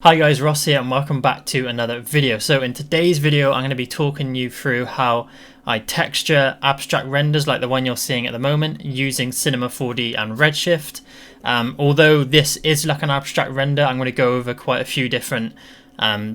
Hi guys, Ross here and welcome back to another video. So in today's video I'm going to be talking you through how I texture abstract renders like the one you're seeing at the moment using Cinema 4D and Redshift. Although this is like an abstract render, I'm going to go over quite a few different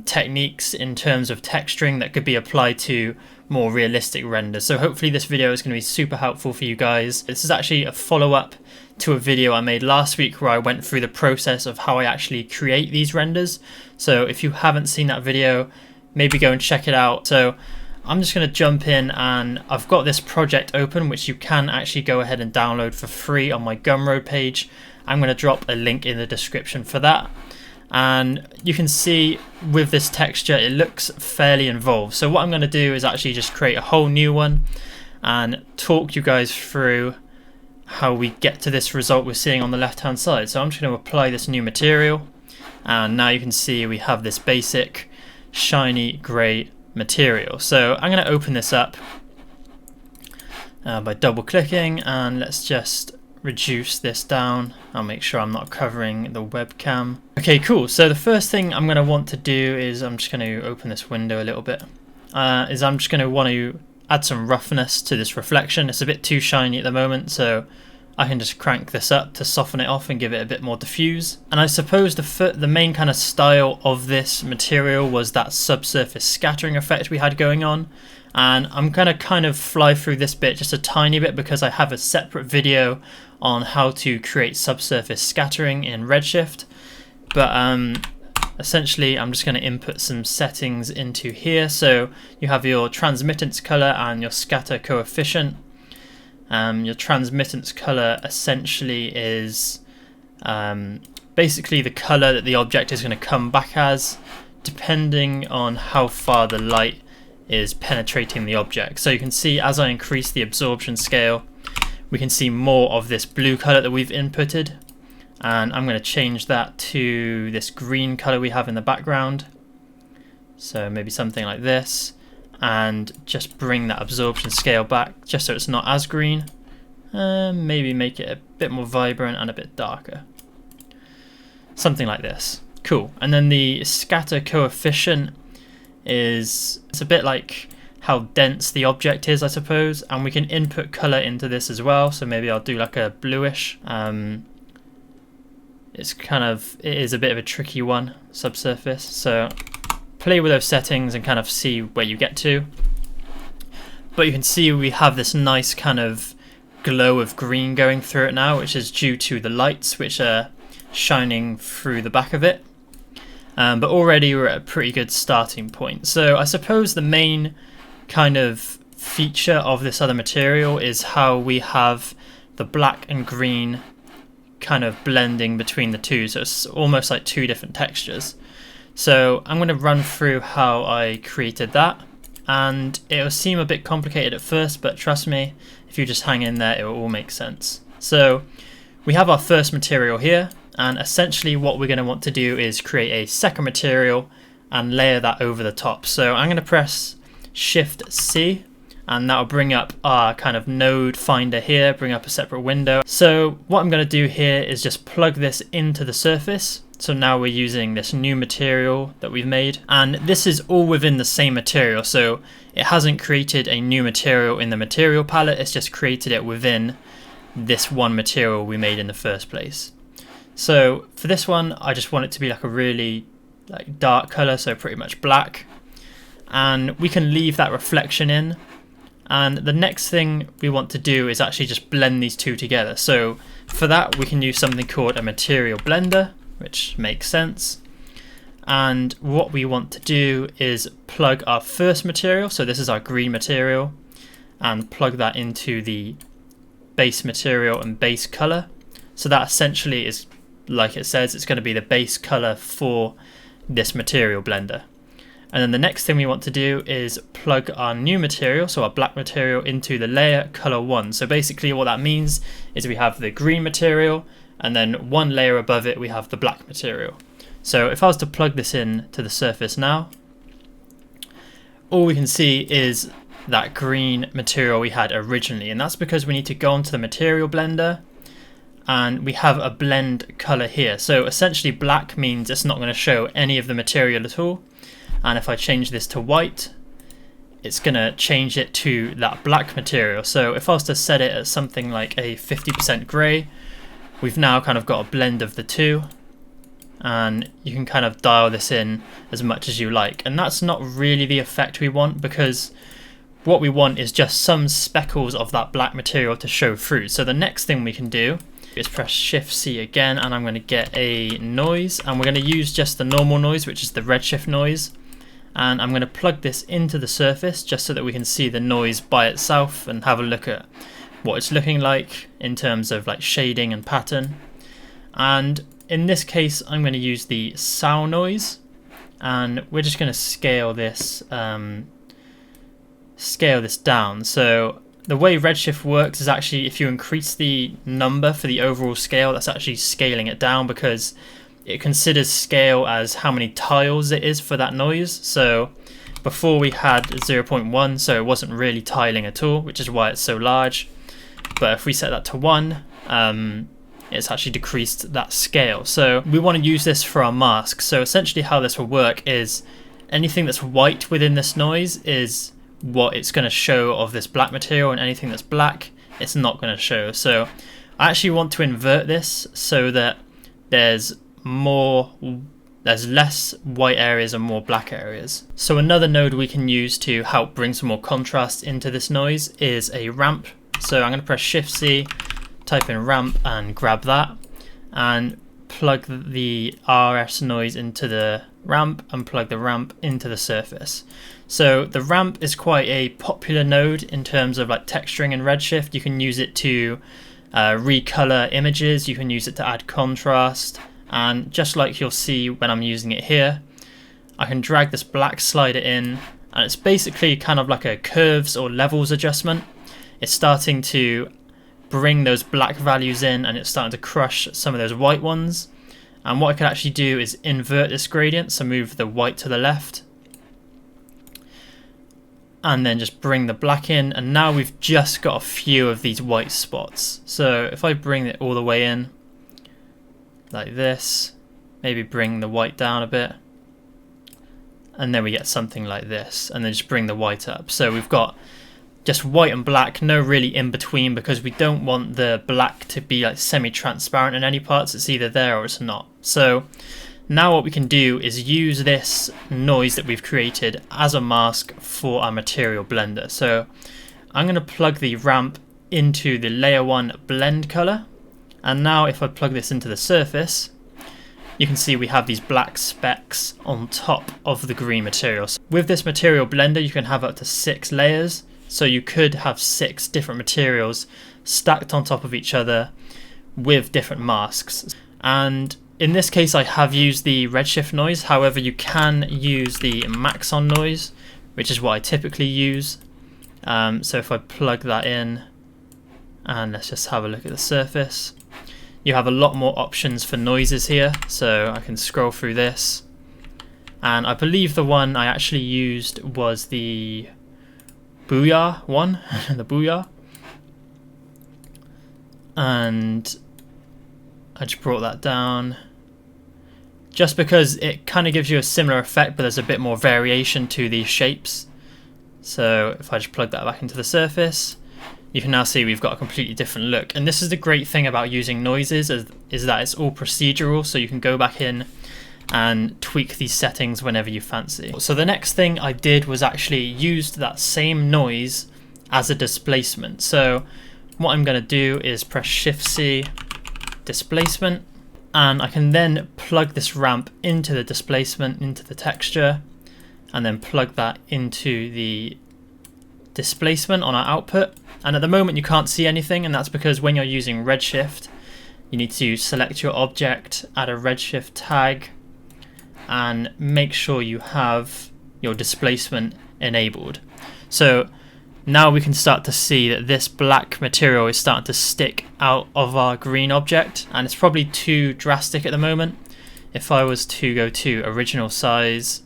techniques in terms of texturing that could be applied to more realistic renders. So hopefully this video is going to be super helpful for you guys. This is actually a follow-up to a video I made last week where I went through the process of how I actually create these renders. So if you haven't seen that video, maybe go and check it out. So I'm just going to jump in, and I've got this project open which you can actually go ahead and download for free on my Gumroad page. I'm going to drop a link in the description for that. And you can see with this texture it looks fairly involved. So what I'm going to do is actually just create a whole new one and talk you guys through how we get to this result we're seeing on the left hand side. So I'm just going to apply this new material, and now you can see we have this basic shiny grey material. So I'm going to open this up by double clicking, and let's just reduce this down. I'll make sure I'm not covering the webcam. Okay, cool. So the first thing I'm going to want to do is I'm just going to open this window a little bit. I'm just going to want to add some roughness to this reflection. It's a bit too shiny at the moment, so I can just crank this up to soften it off and give it a bit more diffuse. And I suppose the main kind of style of this material was that subsurface scattering effect we had going on. And I'm going to kind of fly through this bit just a tiny bit because I have a separate video on how to create subsurface scattering in Redshift. But essentially I'm just going to input some settings into here. So you have your transmittance color and your scatter coefficient. Your transmittance color essentially is basically the color that the object is going to come back as, depending on how far the light is penetrating the object. So you can see as I increase the absorption scale, we can see more of this blue color that we've inputted. And I'm going to change that to this green color we have in the background. So maybe something like this, and just bring that absorption scale back just so it's not as green. Maybe make it a bit more vibrant and a bit darker. Something like this. Cool. And then the scatter coefficient it's a bit like how dense the object is, I suppose, and we can input color into this as well. So maybe I'll do like a bluish. It is a bit of a tricky one, subsurface, so play with those settings and kind of see where you get to. But you can see we have this nice kind of glow of green going through it now, which is due to the lights which are shining through the back of it. But already we're at a pretty good starting point. So I suppose the main kind of feature of this other material is how we have the black and green kind of blending between the two. So it's almost like two different textures. So I'm going to run through how I created that. And it will seem a bit complicated at first, but trust me, if you just hang in there, it will all make sense. So we have our first material here. And essentially what we're going to want to do is create a second material and layer that over the top. So I'm going to press Shift C, and that will bring up our kind of node finder here, bring up a separate window. So what I'm going to do here is just plug this into the surface. So now we're using this new material that we've made, and this is all within the same material. So it hasn't created a new material in the material palette, it's just created it within this one material we made in the first place. So for this one, I just want it to be like a really dark color, so pretty much black. And we can leave that reflection in. And the next thing we want to do is actually just blend these two together. So for that, we can use something called a material blender, which makes sense. And what we want to do is plug our first material, so this is our green material, and plug that into the base material and base color. So that essentially is, like it says, it's going to be the base color for this material blender. And then the next thing we want to do is plug our new material, so our black material, into the layer color 1. So basically what that means is we have the green material, and then one layer above it we have the black material. So if I was to plug this in to the surface now, all we can see is that green material we had originally, and that's because we need to go onto the material blender and we have a blend color here. So essentially black means it's not going to show any of the material at all, and if I change this to white, it's going to change it to that black material. So if I was to set it at something like a 50% grey, we've now kind of got a blend of the two, and you can kind of dial this in as much as you like. And that's not really the effect we want, because what we want is just some speckles of that black material to show through. So the next thing we can do is press Shift C again, and I'm going to get a noise, and we're going to use just the normal noise, which is the Redshift Noise. And I'm going to plug this into the surface just so that we can see the noise by itself and have a look at what it's looking like in terms of like shading and pattern. And in this case, I'm going to use the sow noise, and we're just going to scale this down. So the way Redshift works is actually if you increase the number for the overall scale, that's actually scaling it down, because it considers scale as how many tiles it is for that noise. So before we had 0.1, so it wasn't really tiling at all, which is why it's so large. But if we set that to 1, it's actually decreased that scale. So we want to use this for our mask. So essentially how this will work is anything that's white within this noise is what it's going to show of this black material, and anything that's black it's not going to show. So I actually want to invert this so that there's less white areas and more black areas. So another node we can use to help bring some more contrast into this noise is a ramp. So I'm going to press Shift C, type in ramp and grab that, and plug the RS noise into the ramp and plug the ramp into the surface. So the ramp is quite a popular node in terms of like texturing in Redshift. You can use it to recolor images, you can use it to add contrast, and just like you'll see when I'm using it here, I can drag this black slider in, and it's basically kind of like a curves or levels adjustment. It's starting to bring those black values in, and it's starting to crush some of those white ones. And what I could actually do is invert this gradient, so move the white to the left, and then just bring the black in, and now we've just got a few of these white spots. So if I bring it all the way in like this, maybe bring the white down a bit, and then we get something like this, and then just bring the white up. So we've got just white and black, no really in between, because we don't want the black to be like semi-transparent in any parts. It's either there or it's not. So now what we can do is use this noise that we've created as a mask for our material blender. So I'm going to plug the ramp into the layer 1 blend color, and now if I plug this into the surface, you can see we have these black specks on top of the green material. So with this material blender you can have up to 6 layers. So you could have 6 different materials stacked on top of each other with different masks. And in this case I have used the Redshift noise, however you can use the Maxon noise, which is what I typically use. So if I plug that in, and let's just have a look at the surface, you have a lot more options for noises here. So I can scroll through this, and I believe the one I actually used was the Booyah one, the Booyah, and I just brought that down just because it kind of gives you a similar effect, but there's a bit more variation to these shapes. So if I just plug that back into the surface, you can now see we've got a completely different look. And this is the great thing about using noises, is that it's all procedural, so you can go back in and tweak these settings whenever you fancy. So the next thing I did was actually used that same noise as a displacement. So what I'm going to do is press Shift C, displacement, and I can then plug this ramp into the displacement, into the texture, and then plug that into the displacement on our output. And at the moment you can't see anything, and that's because when you're using Redshift you need to select your object, add a Redshift tag, and make sure you have your displacement enabled. So now we can start to see that this black material is starting to stick out of our green object, and it's probably too drastic at the moment. If I was to go to original size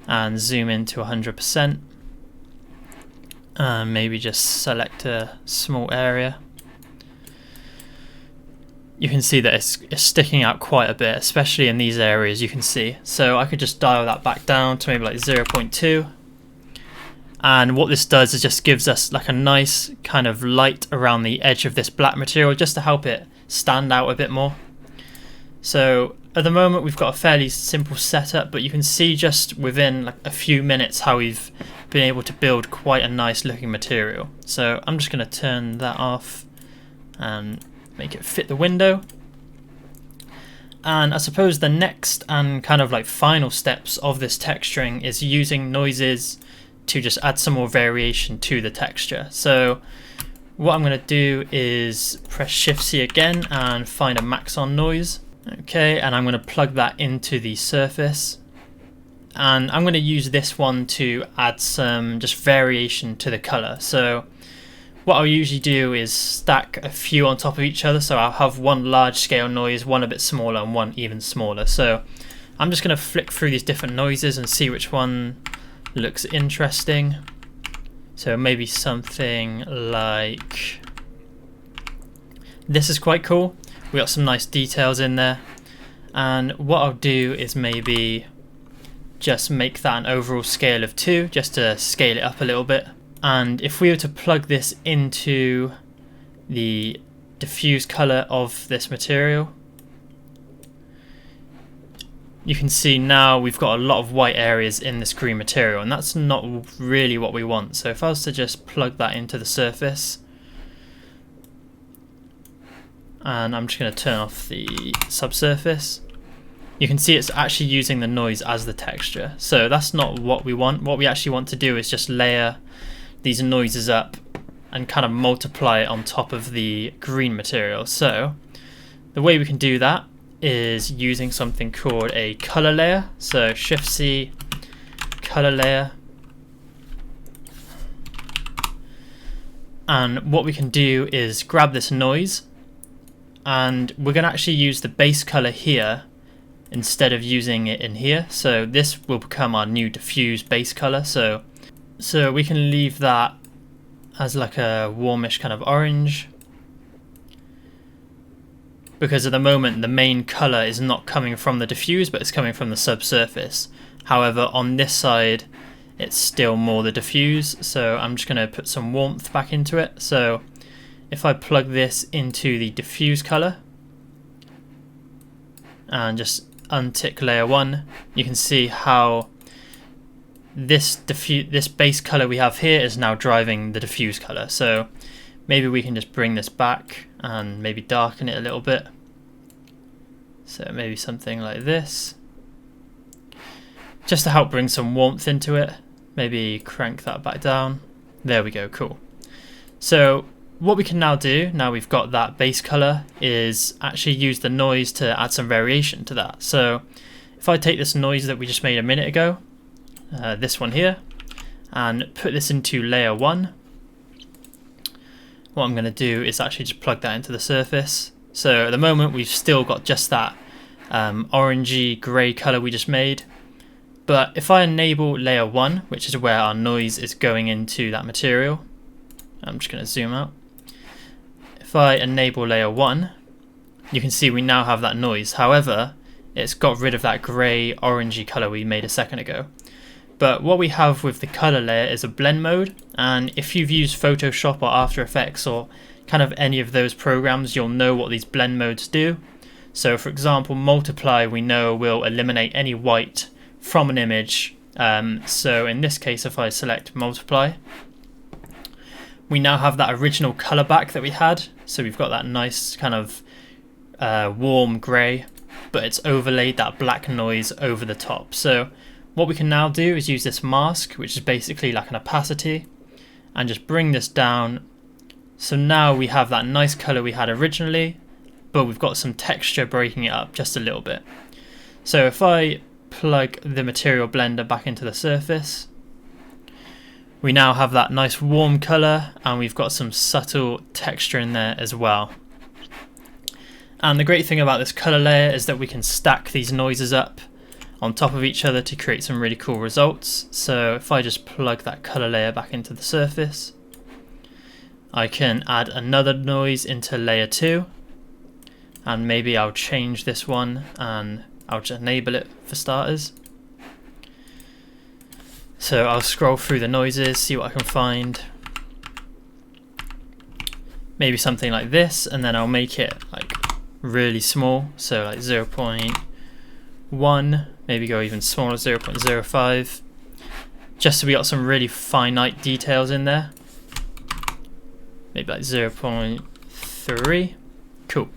and zoom in to 100%, and maybe just select a small area, you can see that it's sticking out quite a bit, especially in these areas you can see. So I could just dial that back down to maybe like 0.2. And what this does is just gives us like a nice kind of light around the edge of this black material just to help it stand out a bit more. So at the moment we've got a fairly simple setup, but you can see just within like a few minutes how we've been able to build quite a nice looking material. So I'm just going to turn that off and make it fit the window. And I suppose the next and kind of like final steps of this texturing is using noises to just add some more variation to the texture. So what I'm going to do is press Shift C again and find a max on noise. Okay, and I'm going to plug that into the surface. And I'm going to use this one to add some just variation to the color. So what I'll usually do is stack a few on top of each other. So I'll have one large scale noise, one a bit smaller, and one even smaller. So I'm just going to flick through these different noises and see which one looks interesting. So maybe something like this is quite cool. We got some nice details in there. And what I'll do is maybe just make that an overall scale of 2 just to scale it up a little bit. And if we were to plug this into the diffuse color of this material, you can see now we've got a lot of white areas in this green material, and that's not really what we want. So if I was to just plug that into the surface, and I'm just going to turn off the subsurface, you can see it's actually using the noise as the texture. So that's not what we want. What we actually want to do is just layer these noises up and kind of multiply it on top of the green material. So the way we can do that is using something called a color layer. So Shift C, color layer. And what we can do is grab this noise, and we're going to actually use the base color here instead of using it in here. So this will become our new diffuse base color. So we can leave that as like a warmish kind of orange, because at the moment the main color is not coming from the diffuse, but it's coming from the subsurface. However, on this side it's still more the diffuse, so I'm just going to put some warmth back into it. So if I plug this into the diffuse color and just untick layer 1, you can see how this base color we have here is now driving the diffuse color. So maybe we can just bring this back and maybe darken it a little bit. So maybe something like this, just to help bring some warmth into it. Maybe crank that back down. There we go, cool. So what we can now do, now we've got that base color, is actually use the noise to add some variation to that. So if I take this noise that we just made a minute ago, this one here, and put this into layer 1, what I'm going to do is actually just plug that into the surface. So at the moment we've still got just that orangey grey color we just made. But if I enable layer 1, which is where our noise is going into that material, I'm just going to zoom out. If I enable layer 1, you can see we now have that noise. However, it's got rid of that grey orangey color we made a second ago. But what we have with the color layer is a blend mode, and if you've used Photoshop or After Effects or kind of any of those programs, you'll know what these blend modes do. So for example, multiply we know will eliminate any white from an image. So in this case, if I select multiply, we now have that original color back that we had. So we've got that nice kind of warm grey, but it's overlaid that black noise over the top. So what we can now do is use this mask, which is basically like an opacity, and just bring this down. So now we have that nice color we had originally, but we've got some texture breaking it up just a little bit. So if I plug the material blender back into the surface, we now have that nice warm color, and we've got some subtle texture in there as well. And the great thing about this color layer is that we can stack these noises up on top of each other to create some really cool results. So if I just plug that color layer back into the surface, I can add another noise into layer 2, and maybe I'll change this one and I'll just enable it for starters. So I'll scroll through the noises, see what I can find. Maybe something like this, and then I'll make it like really small, so like 0.1, maybe go even smaller, 0.05, just so we got some really finite details in there. Maybe like 0.3, cool.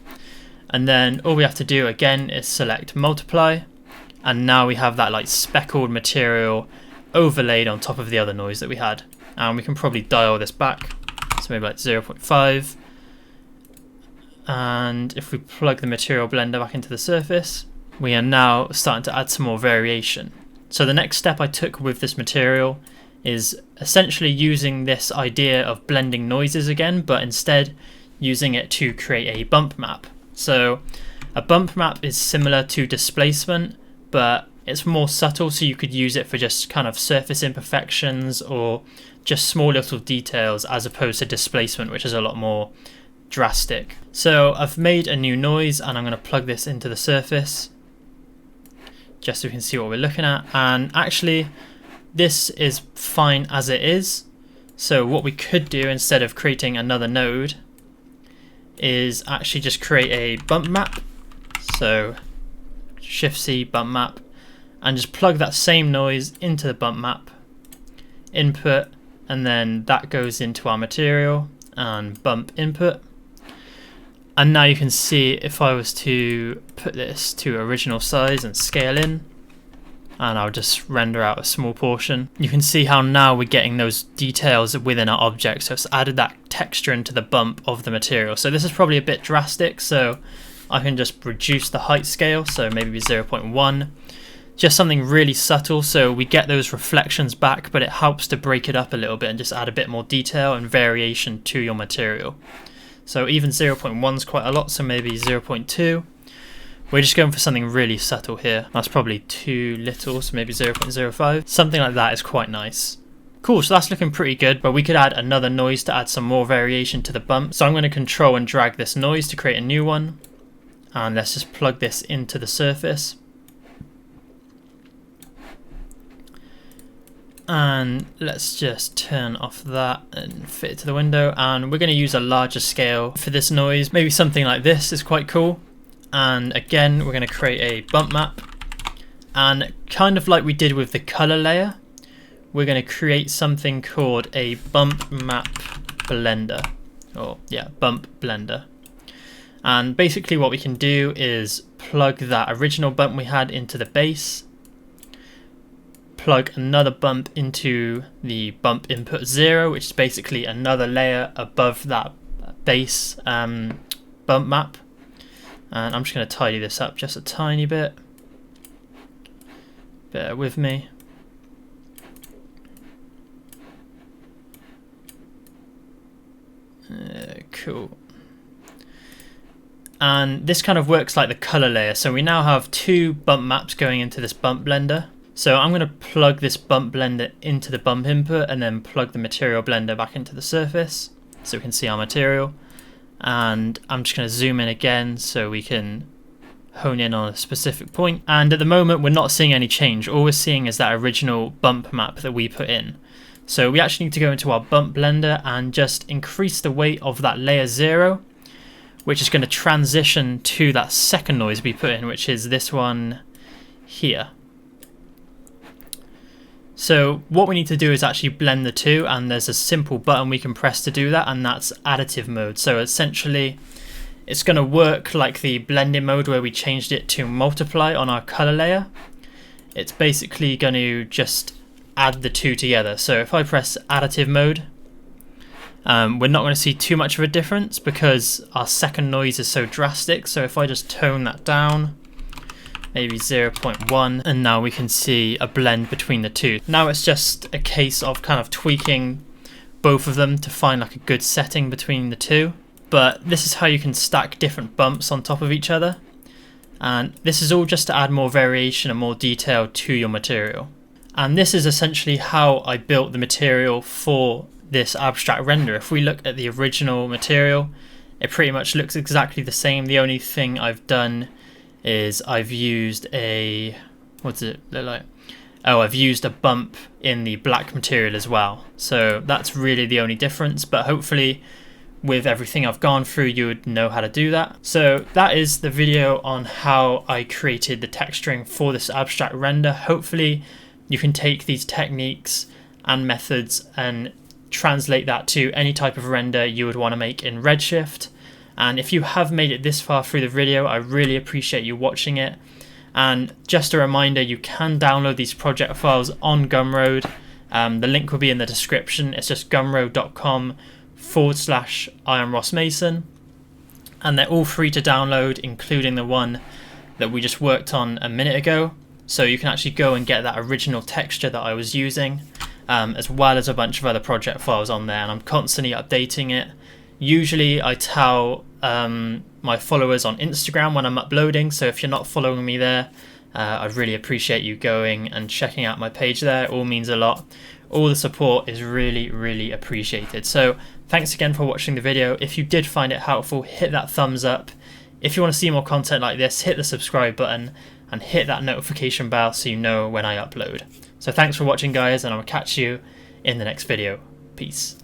And then all we have to do again is select multiply, and now we have that like speckled material overlaid on top of the other noise that we had. And we can probably dial this back, so maybe like 0.5. And if we plug the material blender back into the surface, we are now starting to add some more variation. So the next step I took with this material is essentially using this idea of blending noises again, but instead using it to create a bump map. So a bump map is similar to displacement, but it's more subtle, so you could use it for just kind of surface imperfections or just small little details, as opposed to displacement, which is a lot more drastic. So I've made a new noise and I'm going to plug this into the surface just so we can see what we're looking at. And actually this is fine as it is. So what we could do instead of creating another node is actually just create a bump map. So Shift C, bump map, and just plug that same noise into the bump map, input, and then that goes into our material and bump input. And now you can see if I was to put this to original size and scale in, and I'll just render out a small portion, you can see how now we're getting those details within our object. So it's added that texture into the bump of the material. So this is probably a bit drastic, so I can just reduce the height scale, so maybe 0.1. Just something really subtle, so we get those reflections back, but it helps to break it up a little bit and just add a bit more detail and variation to your material. So even 0.1 is quite a lot, so maybe 0.2. We're just going for something really subtle here. That's probably too little, so maybe 0.05. Something like that is quite nice. Cool, so that's looking pretty good, but we could add another noise to add some more variation to the bump. So I'm going to control and drag this noise to create a new one. And let's just plug this into the surface. And let's just turn off that and fit it to the window, and we're going to use a larger scale for this noise. Maybe something like this is quite cool. And again, we're going to create a bump map, and kind of like we did with the color layer, we're going to create something called a bump map blender, or yeah, bump blender. And basically what we can do is plug that original bump we had into the base, plug another bump into the bump input 0, which is basically another layer above that base bump map. And I'm just going to tidy this up just a tiny bit. Bear with me. Cool. And this kind of works like the color layer. So we now have two bump maps going into this bump blender. So I'm going to plug this bump blender into the bump input and then plug the material blender back into the surface so we can see our material. And I'm just going to zoom in again so we can hone in on a specific point. And at the moment we're not seeing any change. All we're seeing is that original bump map that we put in. So we actually need to go into our bump blender and just increase the weight of that layer 0, which is going to transition to that second noise we put in, which is this one here. So what we need to do is actually blend the two, and there's a simple button we can press to do that, and that's Additive Mode. So essentially it's going to work like the blending mode where we changed it to multiply on our color layer. It's basically going to just add the two together. So if I press Additive Mode, we're not going to see too much of a difference because our second noise is so drastic. So if I just tone that down, maybe 0.1, and now we can see a blend between the two. Now it's just a case of kind of tweaking both of them to find like a good setting between the two. But this is how you can stack different bumps on top of each other. And this is all just to add more variation and more detail to your material. And this is essentially how I built the material for this abstract render. If we look at the original material, it pretty much looks exactly the same. The only thing I've done is I've used a, what's it look like? Oh, I've used a bump in the black material as well. So that's really the only difference, but hopefully with everything I've gone through, you would know how to do that. So that is the video on how I created the texturing for this abstract render. Hopefully you can take these techniques and methods and translate that to any type of render you would want to make in Redshift. And if you have made it this far through the video, I really appreciate you watching it. And just a reminder, you can download these project files on Gumroad. The link will be in the description. It's just gumroad.com/IamRossMason. And they're all free to download, including the one that we just worked on a minute ago. So you can actually go and get that original texture that I was using, as well as a bunch of other project files on there. And I'm constantly updating it. Usually I tell my followers on Instagram when I'm uploading, so if you're not following me there, I'd really appreciate you going and checking out my page there. It all means a lot. All the support is really, really appreciated. So thanks again for watching the video. If you did find it helpful, hit that thumbs up. If you want to see more content like this, hit the subscribe button and hit that notification bell so you know when I upload. So thanks for watching, guys, and I'll catch you in the next video. Peace.